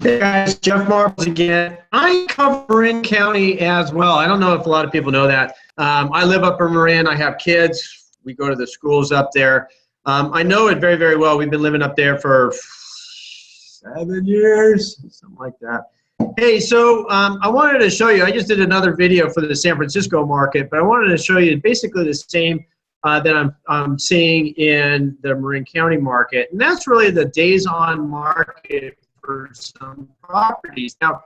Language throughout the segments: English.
Hey guys, Jeff Marbles again. I cover Marin County as well. I don't know if a lot of people know that. I live up in Marin. I have kids. We go to the schools up there. I know it very, very well. We've been living up there for 7 years, something like that. Hey, so I wanted to show you, I just did another video for the San Francisco market, but I wanted to show you basically the same that I'm seeing in the Marin County market. And that's really the days on market for some properties. Now,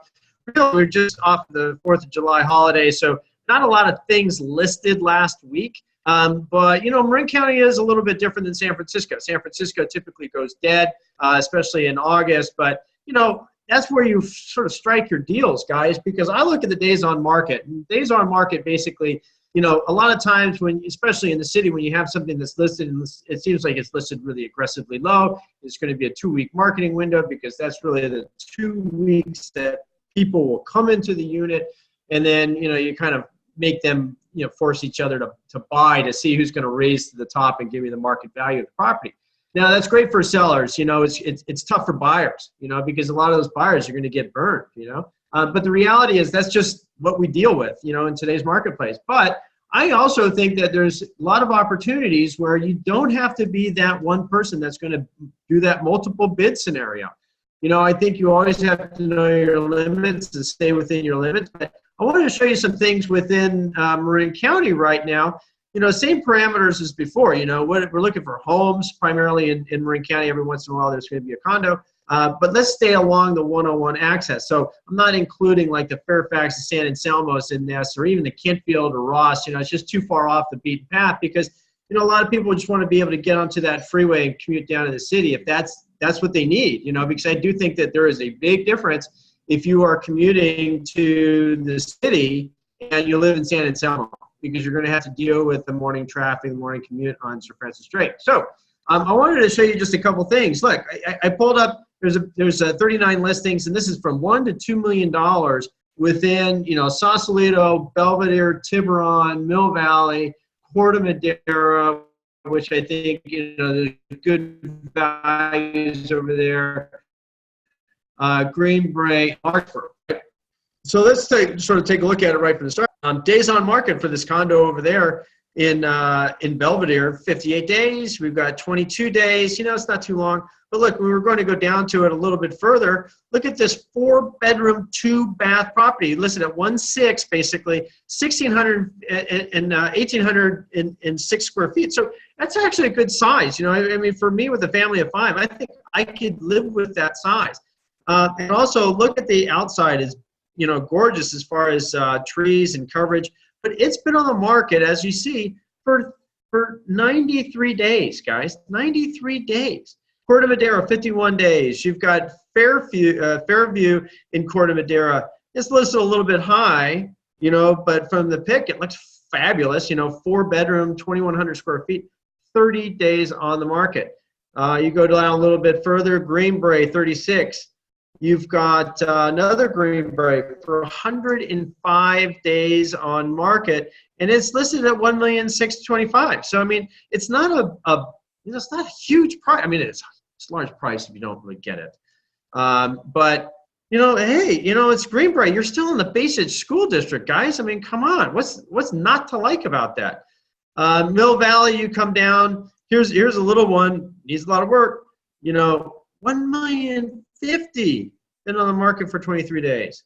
really, we're just off the 4th of July holiday, so not a lot of things listed last week. But, you know, Marin County is a little bit different than San Francisco. San Francisco typically goes dead, especially in August. But, you know, that's where you sort of strike your deals, guys, because I look at the days on market. And days on market basically, you know, a lot of times when, especially in the city, when you have something that's listed and it seems like it's listed really aggressively low, it's going to be a 2-week marketing window because that's really the 2 weeks that people will come into the unit, and then, you know, you kind of make them, you know, force each other to buy to see who's going to raise to the top and give you the market value of the property. Now, that's great for sellers. You know, it's tough for buyers, you know, because a lot of those buyers are going to get burned, you know. But the reality is that's just what we deal with, you know, in today's marketplace. But I also think that there's a lot of opportunities where you don't have to be that one person that's going to do that multiple bid scenario. You know, I think you always have to know your limits and stay within your limits. But I wanted to show you some things within Marin County right now. You know, same parameters as before. You know, we're looking for homes primarily in Marin County. Every once in a while there's going to be a condo. But let's stay along the 101 axis. So I'm not including like the Fairfax, the San Anselmos in this, or even the Kentfield or Ross. You know, it's just too far off the beaten path because, you know, a lot of people just want to be able to get onto that freeway and commute down to the city if that's what they need, you know, because I do think that there is a big difference if you are commuting to the city and you live in San Anselmo, because you're going to have to deal with the morning traffic, the morning commute on Sir Francis Drake. So I wanted to show you just a couple things. Look, I pulled up, there's 39 listings, and this is from $1 to $2 million within, you know, Sausalito, Belvedere, Tiburon, Mill Valley, Corte Madera, which I think, you know, there's good values over there, Greenbrae, Larkspur. So let's sort of take a look at it right from the start. Days on market for this condo over there in Belvedere, 58 days. We've got 22 days. You know, it's not too long. But look, we were going to go down to it a little bit further. Look at this 4-bedroom, 2-bath property listed at 1.6, basically 1,600 and 1,806 square feet. So that's actually a good size. You know, I mean, for me with a family of 5, I think I could live with that size. And also look at the outside is, you know, gorgeous as far as trees and coverage. But it's been on the market, as you see, for 93 days, guys. 93 days. Corte Madera, 51 days. You've got Fairview in Corte Madera. It's listed a little bit high, you know, but from the pic, it looks fabulous. You know, 4-bedroom, 2,100 square feet, 30 days on the market. You go down a little bit further, Greenbrae, 36. You've got another Greenbrae for 105 days on market, and it's listed at $1,625,000. So I mean, it's not you know, it's not a huge price. I mean, it's a large price if you don't really get it. But you know, hey, you know, it's Greenbrae. You're still in the basic school district, guys. I mean, come on, what's not to like about that? Mill Valley, you come down. Here's a little one. Needs a lot of work. You know, $1,050,000. Been on the market for 23 days.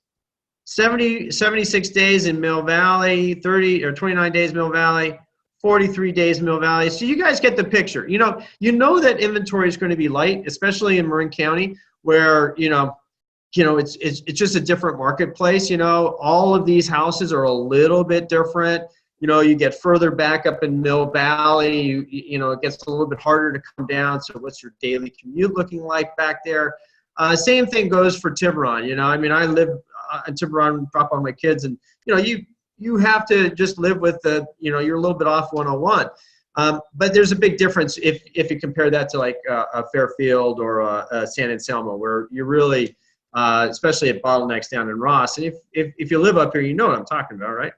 76 days in Mill Valley, 29 days Mill Valley, 43 days Mill Valley. So you guys get the picture. You know that inventory is going to be light, especially in Marin County, where you know it's just a different marketplace. You know, all of these houses are a little bit different. You know, you get further back up in Mill Valley, you know, it gets a little bit harder to come down. So what's your daily commute looking like back there? Same thing goes for Tiburon. You know, I mean, I live in Tiburon, drop on my kids, and you know, you have to just live with the, you know, you're a little bit off 101. But there's a big difference if you compare that to like a Fairfield or a San Anselmo, where you're really, especially at bottlenecks down in Ross. And if you live up here, you know what I'm talking about, right?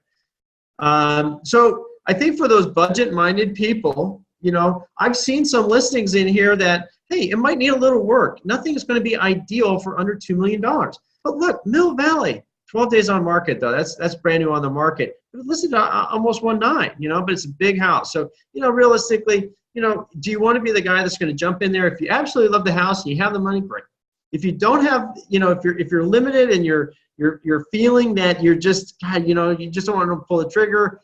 So I think for those budget-minded people, you know, I've seen some listings in here that hey, it might need a little work. Nothing is going to be ideal for under $2 million. But look, Mill Valley, 12 days on market though. That's brand new on the market. But listen to almost 1.9, you know, but it's a big house. So, you know, realistically, you know, do you want to be the guy that's going to jump in there? If you absolutely love the house and you have the money, great. If you don't have, you know, if you're limited and you're feeling that you're just, God, you know, you just don't want to pull the trigger,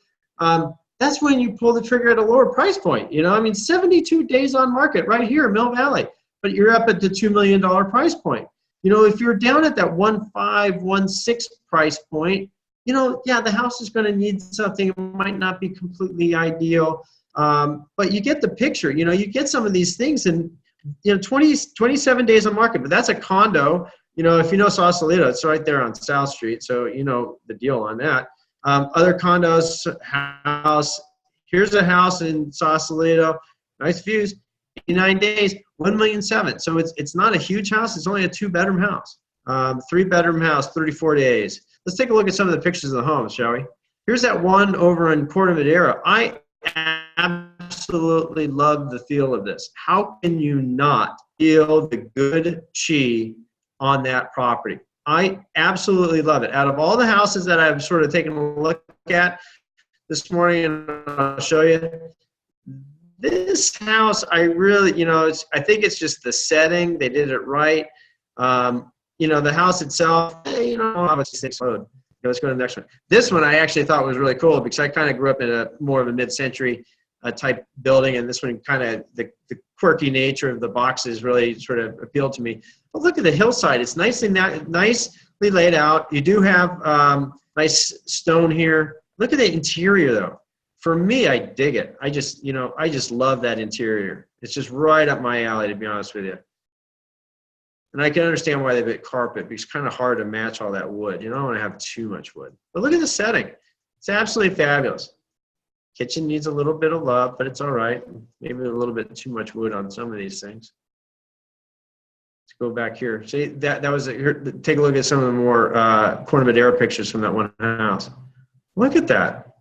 that's when you pull the trigger at a lower price point. You know, I mean, 72 days on market right here in Mill Valley, but you're up at the $2 million price point. You know, if you're down at that 1.5, 1.6 price point, you know, yeah, the house is going to need something. It might not be completely ideal, but you get the picture. You know, you get some of these things, and you know, 27 days on market, but that's a condo. You know, if you know Sausalito, it's right there on South Street, so you know the deal on that. Other condos, house. Here's a house in Sausalito, nice views. 89 days, 1.7 million. So it's not a huge house. It's only a 2-bedroom house. 3-bedroom house, 34 days. Let's take a look at some of the pictures of the homes, shall we? Here's that one over in Corte Madera. I absolutely love the feel of this. How can you not feel the good chi on that property? I absolutely love it. Out of all the houses that I've sort of taken a look at this morning, and I'll show you, this house, I really, you know, I think it's just the setting. They did it right. You know, the house itself, you know, obviously 6 road. Let's go to the next one. This one I actually thought was really cool because I kind of grew up in a more of a mid-century type building, and this one kind of the quirky nature of the boxes really sort of appealed to me. But look at the hillside; it's nicely laid out. You do have nice stone here. Look at the interior, though. For me, I dig it. I just love that interior. It's just right up my alley, to be honest with you. And I can understand why they put carpet, because it's kind of hard to match all that wood. You don't want to have too much wood. But look at the setting. It's absolutely fabulous. Kitchen needs a little bit of love, but it's all right. Maybe a little bit too much wood on some of these things. Let's go back here. See, that was here. Take a look at some of the more Corte Madera pictures from that one house. Look at that.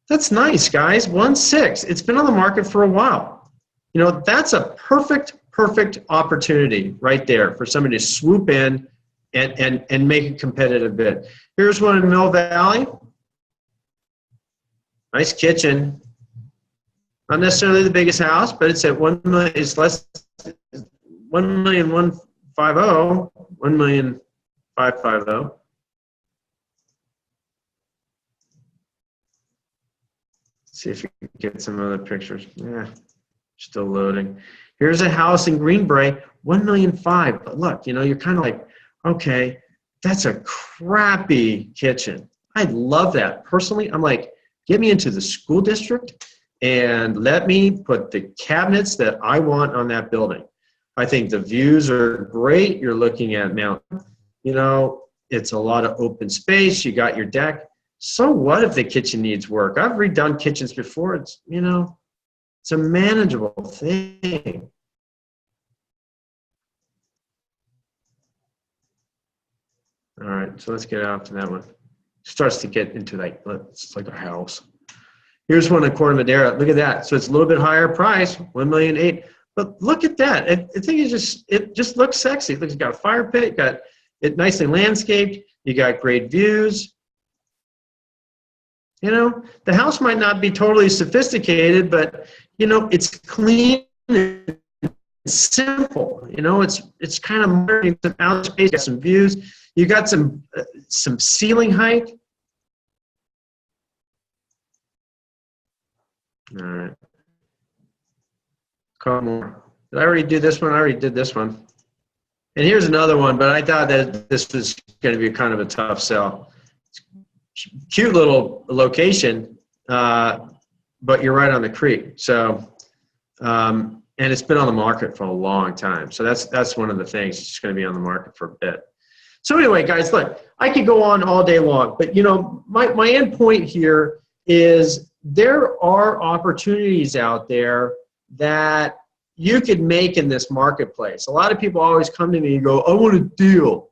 That's nice, guys. 1.6. It's been on the market for a while. You know, that's a perfect opportunity right there for somebody to swoop in and make a competitive bid. Here's one in Mill Valley. Nice kitchen. Not necessarily the biggest house, but it's at 1 million. It's less 1,150,000. 1,550,000. See if you can get some other pictures. Yeah, still loading. Here's a house in Greenbrae, 1.5 million. But look, you know, you're kind of like, okay, that's a crappy kitchen. I love that. Personally, I'm like, get me into the school district and let me put the cabinets that I want on that building. I think the views are great. You're looking at mountain. You know, it's a lot of open space. You got your deck. So what if the kitchen needs work? I've redone kitchens before. It's, you know, it's a manageable thing. All right, so let's get out to that one. Starts to get into like, it's like a house. Here's one in Corte Madera. Look at that. So it's a little bit higher price, 1.8 million. But look at that. I think it just looks sexy. It looks, you got a fire pit, you got it nicely landscaped, you got great views. You know, the house might not be totally sophisticated, but you know, it's clean and simple. You know, it's kind of modern, some out space, got some views. You got some ceiling height. All right. Couple more. Did I already do this one? I already did this one. And here's another one, but I thought that this was going to be kind of a tough sell. Cute little location, but you're right on the creek. So, and it's been on the market for a long time. So that's one of the things. It's just going to be on the market for a bit. So anyway, guys, look, I could go on all day long, but you know, my end point here is there are opportunities out there that you could make in this marketplace. A lot of people always come to me and go, I want a deal.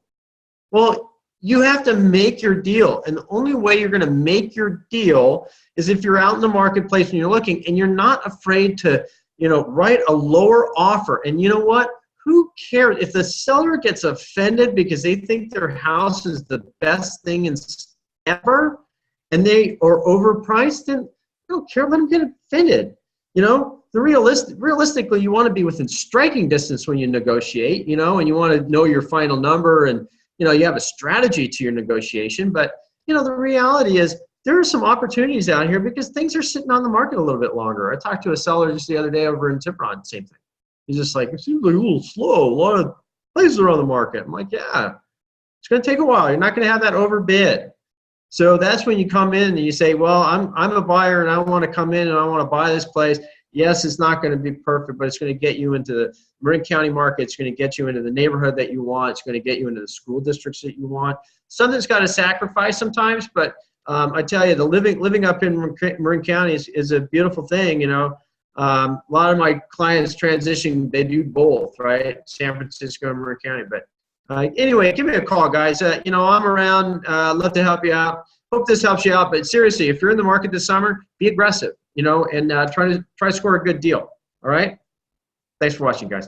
Well, you have to make your deal. And the only way you're going to make your deal is if you're out in the marketplace and you're looking and you're not afraid to write a lower offer. And you know what? Who cares if the seller gets offended because they think their house is the best thing ever and they are overpriced? Then I don't care. Let them get offended. Realistically, you want to be within striking distance when you negotiate, and you want to know your final number, and you have a strategy to your negotiation. But the reality is there are some opportunities out here because things are sitting on the market a little bit longer. I talked to a seller just the other day over in Tiburon, same thing. He's just like, it seems like a little slow. A lot of places are on the market. I'm like, yeah, it's going to take a while. You're not going to have that overbid. So that's when you come in and you say, well, I'm a buyer and I want to come in and I want to buy this place. Yes, it's not going to be perfect, but it's going to get you into the Marin County market. It's going to get you into the neighborhood that you want. It's going to get you into the school districts that you want. Something's got to sacrifice sometimes, but I tell you, the living up in Marin County is a beautiful thing. A lot of my clients transition, they do both, right? San Francisco and Marin County. But anyway, give me a call, guys. I'm around. Love to help you out. Hope this helps you out. But seriously, if you're in the market this summer, be aggressive, and try to score a good deal. All right? Thanks for watching, guys.